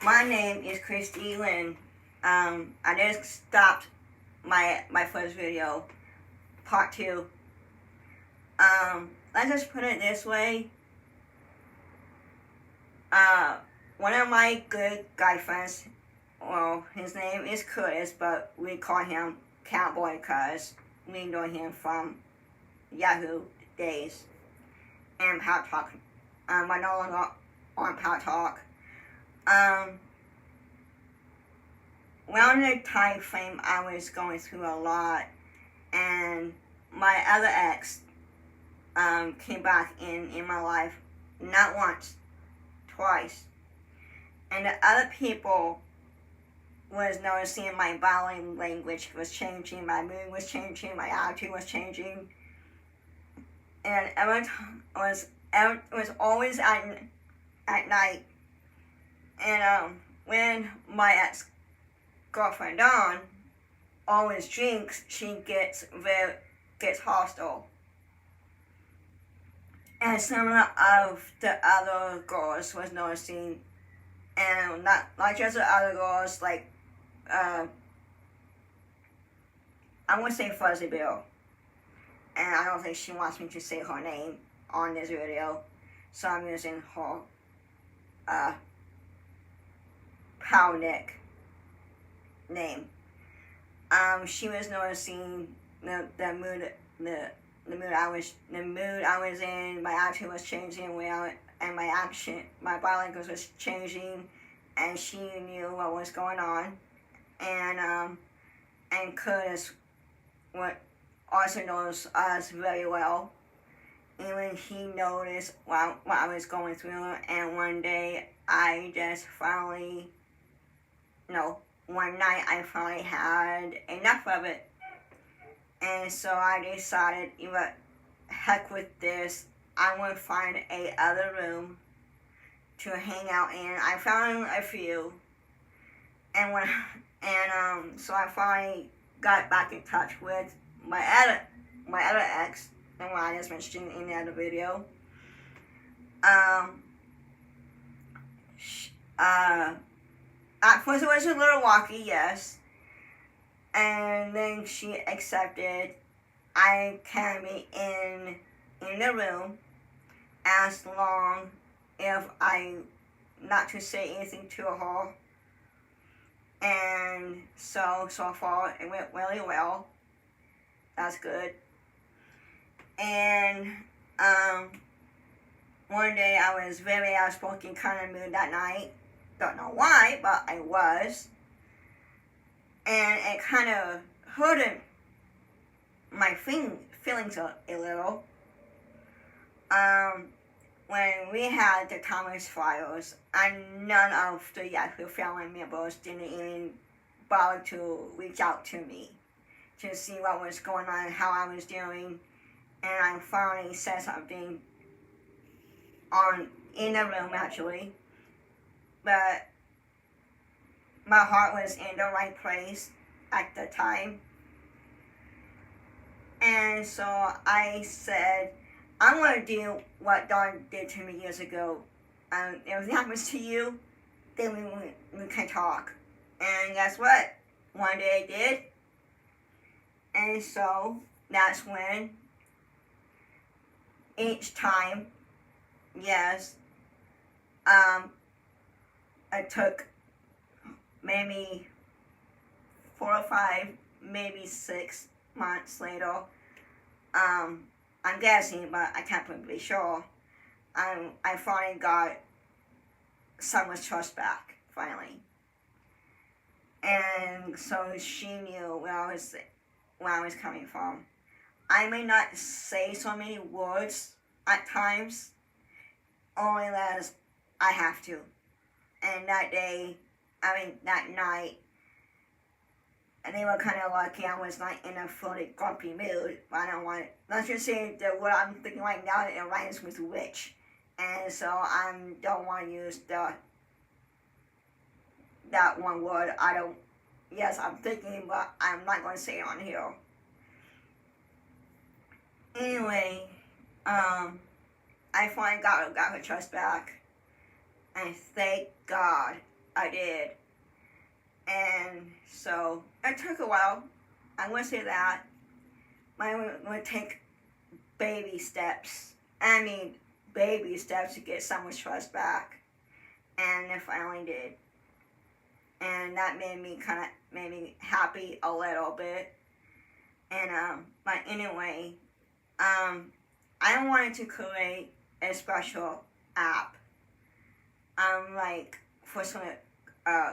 My name is Christy Lynn. I just stopped my first video, part 2. Let's just put it this way. One of my good guy friends, well, his name is Curtis, but we call him Cowboy because we know him from Yahoo days and Power Talk. I'm no longer on Power Talk. Around the time frame, I was going through a lot, and my other ex came back in my life, not once, twice. And the other people was noticing my body language was changing, my mood was changing, my attitude was changing, and every time it was always at night. And when my ex-girlfriend Dawn always drinks, she gets hostile. And some of the other girls was noticing, and not just the other girls, like I want to say Fuzzy Bill, and I don't think she wants me to say her name on this video, so I'm using her Power Nick name. She was noticing the mood I was in, my attitude was changing, and my action, my body language was changing, and she knew what was going on. And Curtis also knows us very well. Even he noticed what I was going through, and one day I just finally, one night I finally had enough of it. And so I decided, heck with this, I want to find a other room to hang out in. I found a few, and so I finally got back in touch with my other ex, and what I just mentioned in the other video. At first it was a little rocky, yes. And then she accepted I can be in the room as long if I not to say anything to her. And so far it went really well. That's good. And one day I was very outspoken kind of mood that night. Don't know why, but I was. And it kind of hurted my feelings a little. When we had the Thomas files, and none of the Yahoo family members didn't even bother to reach out to me to see what was going on, how I was doing, and I finally said something in the room actually, but my heart was in the right place at the time. And so I said, I'm going to do what Dawn did to me years ago. If it happens to you, then we can talk. And guess what? One day I did. And so that's when each time, yes, it took maybe 4 or 5, maybe 6 months later. I'm guessing, but I can't be sure. I finally got someone's trust back, finally. And so she knew where I was coming from. I may not say so many words at times, only as I have to. And that night, and they were kind of lucky I was not in a fully grumpy mood, but I don't want, let's just say that what I'm thinking right now, it rhymes with witch, and so I don't want to use that one word. Yes, I'm thinking, but I'm not going to say it on here. Anyway, I finally got her trust back, and thank God I did. And so it took a while. I wouldn't say that. I would take baby steps. I mean, baby steps to get someone's trust back. And I finally did. And that made me happy a little bit. And but anyway, I wanted to create a special app. Like for some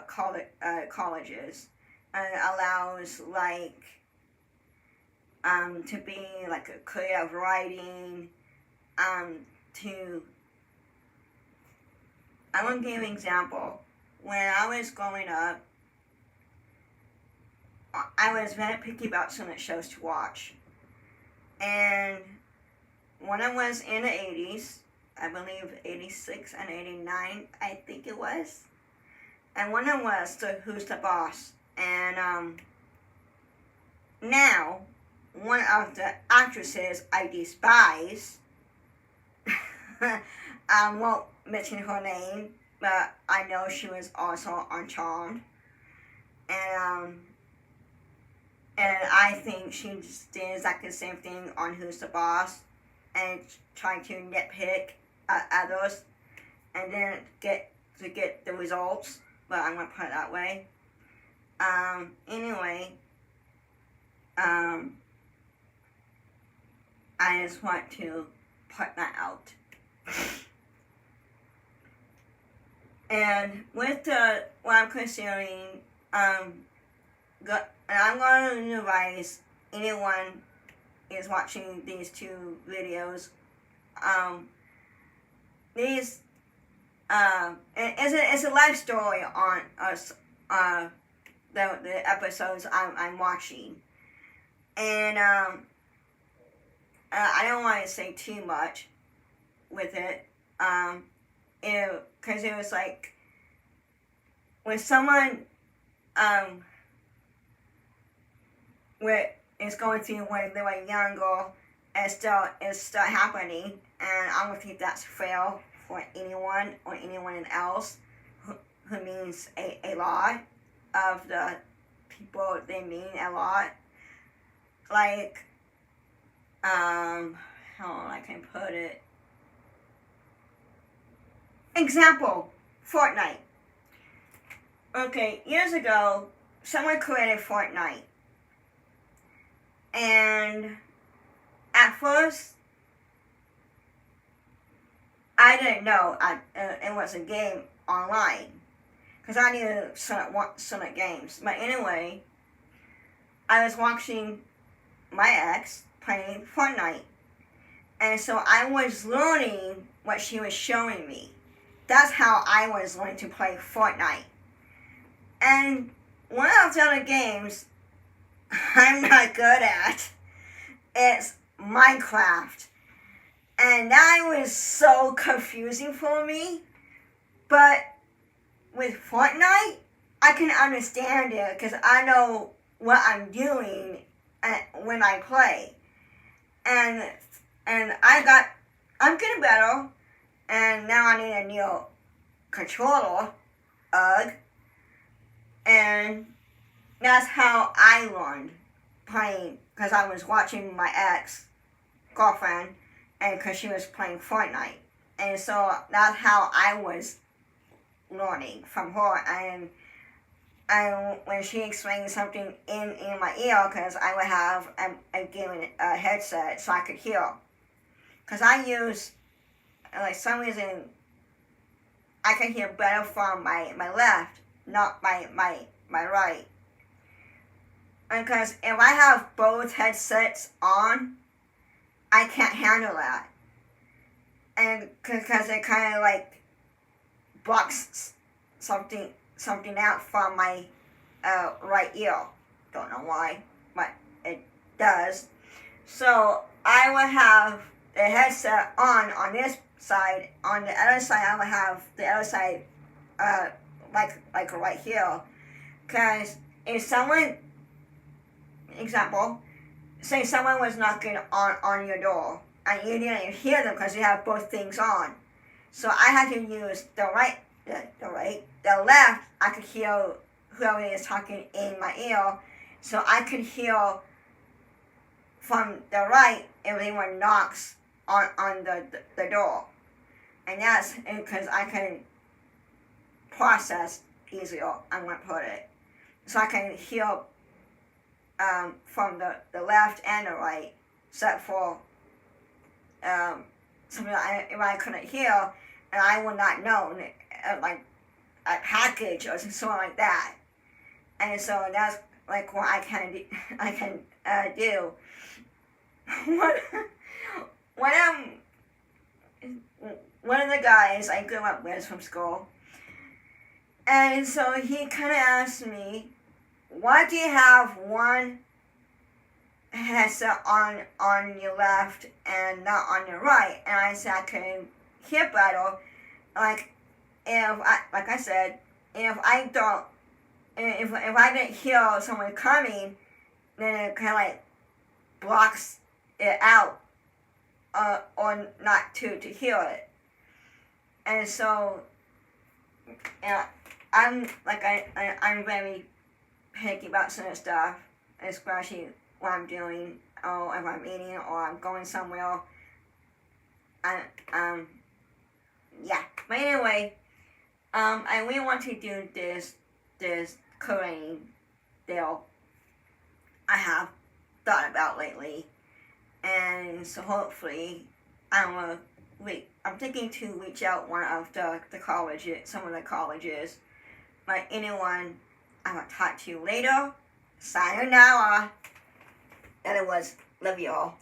colleges, and it allows like to be like a creative writing. I want to give an example. When I was growing up, I was very picky about some shows to watch. And when I was in the 80s, I believe 86 and 89, I think it was. And one of them was the Who's the Boss. And now, one of the actresses I despise, I won't mention her name, but I know she was also on Charmed. And I think she just did exactly the same thing on Who's the Boss, and trying to nitpick others, and then get the results. But I'm gonna put it that way. Anyway, I just want to put that out. And with what I'm considering, and I'm going to advise anyone is watching these two videos. It's a life story on us, the episodes I'm watching, and I don't want to say too much with it, because it was like when someone is going through when they were younger, it's still happening, and I don't think that's fair for anyone or anyone else who means a lot of the people they mean a lot. Like, how I can put it. Example, Fortnite. Okay, years ago, someone created Fortnite. And at first, I didn't know it was a game online, because I knew Sonic games. But anyway, I was watching my ex playing Fortnite, and so I was learning what she was showing me. That's how I was learning to play Fortnite. And one of the other games I'm not good at is Minecraft. And that was so confusing for me. But with Fortnite, I can understand it because I know what I'm doing when I play. And I'm getting better. And now I need a new controller. And that's how I learned playing, because I was watching my ex-girlfriend, and because she was playing Fortnite. And so that's how I was learning from her. And when she explained something in my ear, because I would have a gaming headset so I could hear. Because I use, like, some reason, I can hear better from my left, not my right. Because if I have both headsets on, I can't handle that. And because it kind of like blocks something out from my right ear. Don't know why, but it does. So I would have the headset on this side. On the other side, I would have the other side like right here. Because if someone, example, say someone was knocking on your door and you didn't hear them because you have both things on. So I had to use the the right. The left, I could hear whoever is talking in my ear, so I could hear from the right if anyone knocks on the door. And that's because I can process easier, I'm going to put it. So I can hear from the left and the right, except for something if I couldn't hear, and I would not know, like a package or something like that. And so that's like what I can do. One of the guys I grew up with from school, and so he kind of asked me, why do you have one headset on your left and not on your right? And I said I can hear better. Like I said, if I didn't hear someone coming, then it kind of like blocks it out, or not to hear it. And so, I'm very picky about certain stuff, especially what I'm doing, or if I'm eating, or I'm going somewhere. Yeah. But anyway, I really want to do this Korean deal I have thought about lately, and so hopefully I'm thinking to reach out one of the colleges, some of the colleges. But anyone, I will talk to you later. Sayonara. That it was. Love you all.